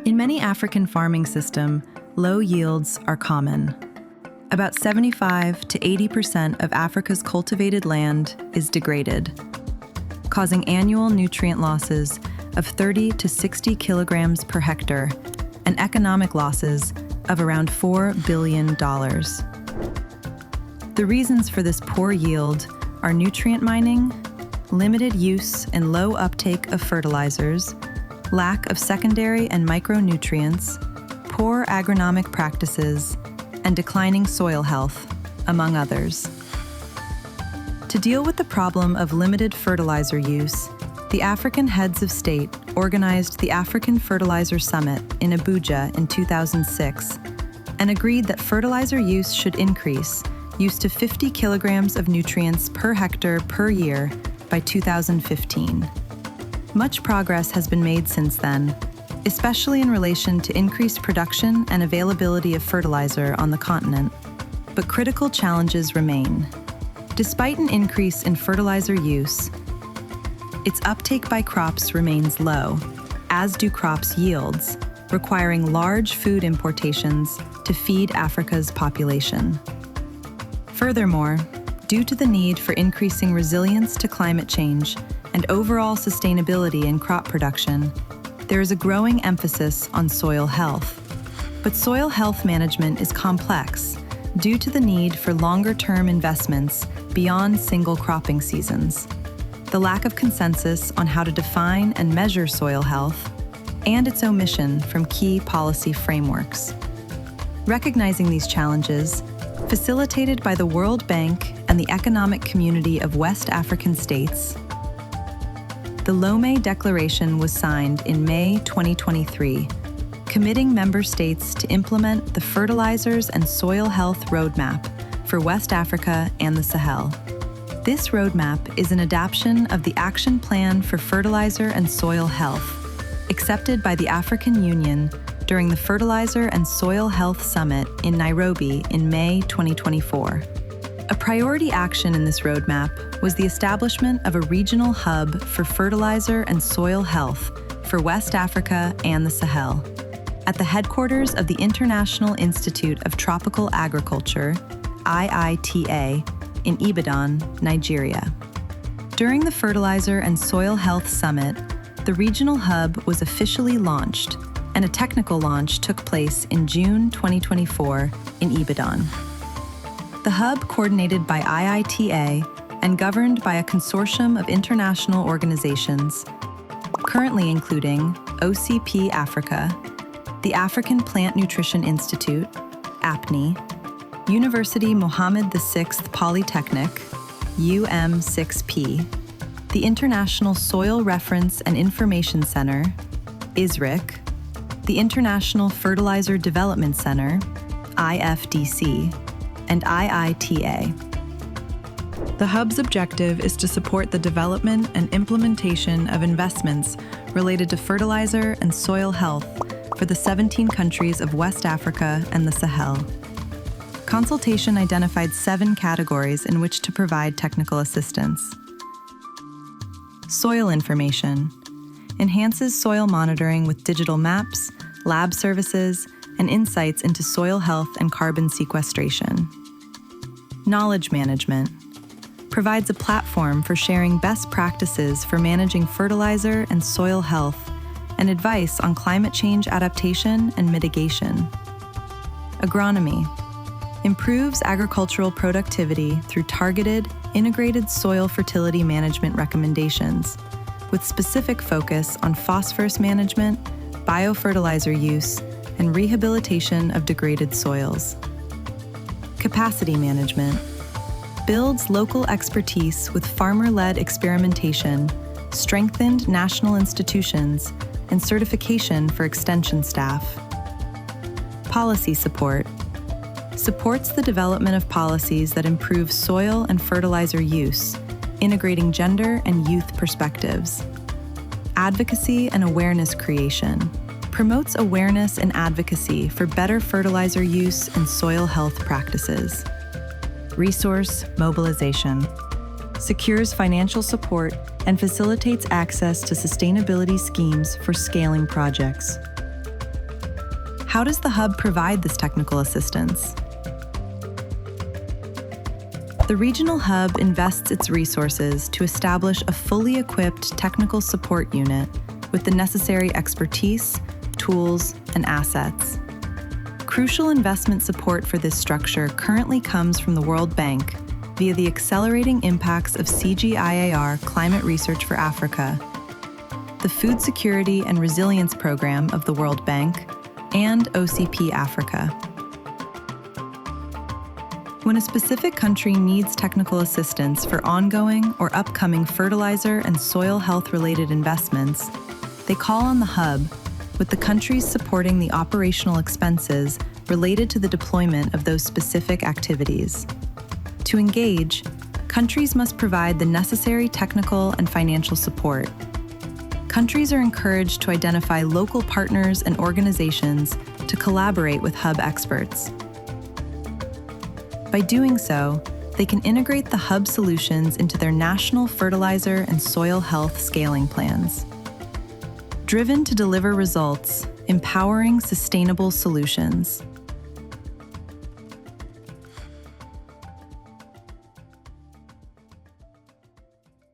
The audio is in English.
In many African farming systems, low yields are common. About 75 to 80% of Africa's cultivated land is degraded, causing annual nutrient losses of 30 to 60 kilograms per hectare and economic losses of around $4 billion. The reasons for this poor yield are nutrient mining, limited use and low uptake of fertilizers, lack of secondary and micronutrients, poor agronomic practices, and declining soil health, among others. To deal with the problem of limited fertilizer use, the African heads of state organized the African Fertilizer Summit in Abuja in 2006 and agreed that fertilizer use should increase use to 50 kilograms of nutrients per hectare per year by 2015. Much progress has been made since then, especially in relation to increased production and availability of fertilizer on the continent, but critical challenges remain. Despite an increase in fertilizer use, its uptake by crops remains low, as do crops' yields, requiring large food importations to feed Africa's population. Furthermore, due to the need for increasing resilience to climate change and overall sustainability in crop production, there is a growing emphasis on soil health. But soil health management is complex due to the need for longer-term investments beyond single cropping seasons, the lack of consensus on how to define and measure soil health, and its omission from key policy frameworks. Recognizing these challenges, facilitated by the World Bank and the Economic Community of West African States, the Lomé Declaration was signed in May 2023, committing member states to implement the Fertilizers and Soil Health Roadmap for West Africa and the Sahel. This roadmap is an adaptation of the Action Plan for Fertilizer and Soil Health, accepted by the African Union during the Fertilizer and Soil Health Summit in Nairobi in May 2024. A priority action in this roadmap was the establishment of a regional hub for fertilizer and soil health for West Africa and the Sahel, at the headquarters of the International Institute of Tropical Agriculture, IITA, in Ibadan, Nigeria. During the Fertilizer and Soil Health Summit, the regional hub was officially launched, and a technical launch took place in June 2024 in Ibadan. The hub, coordinated by IITA and governed by a consortium of international organizations, currently including OCP Africa, the African Plant Nutrition Institute, APNI, University Mohammed VI Polytechnic, UM6P, the International Soil Reference and Information Center, ISRIC, the International Fertilizer Development Center, IFDC, and IITA. The hub's objective is to support the development and implementation of investments related to fertilizer and soil health for the 17 countries of West Africa and the Sahel. Consultation identified 7 categories in which to provide technical assistance. Soil information enhances soil monitoring with digital maps, lab services, and insights into soil health and carbon sequestration. Knowledge management provides a platform for sharing best practices for managing fertilizer and soil health and advice on climate change adaptation and mitigation. Agronomy improves agricultural productivity through targeted, integrated soil fertility management recommendations, with specific focus on phosphorus management, biofertilizer use, and rehabilitation of degraded soils. Capacity management builds local expertise with farmer-led experimentation, strengthened national institutions, and certification for extension staff. Policy support supports the development of policies that improve soil and fertilizer use, integrating gender and youth perspectives. Advocacy and awareness creation promotes awareness and advocacy for better fertilizer use and soil health practices. Resource mobilization secures financial support and facilitates access to sustainability schemes for scaling projects. How does the Hub provide this technical assistance? The Regional Hub invests its resources to establish a fully equipped technical support unit with the necessary expertise, tools, and assets. Crucial investment support for this structure currently comes from the World Bank via the Accelerating Impacts of CGIAR Climate Research for Africa, the Food Security and Resilience Program of the World Bank, and OCP Africa. When a specific country needs technical assistance for ongoing or upcoming fertilizer and soil health-related investments, they call on the Hub, with the countries supporting the operational expenses related to the deployment of those specific activities. To engage, countries must provide the necessary technical and financial support. Countries are encouraged to identify local partners and organizations to collaborate with Hub experts. By doing so, they can integrate the Hub solutions into their national fertilizer and soil health scaling plans. Driven to deliver results, empowering sustainable solutions.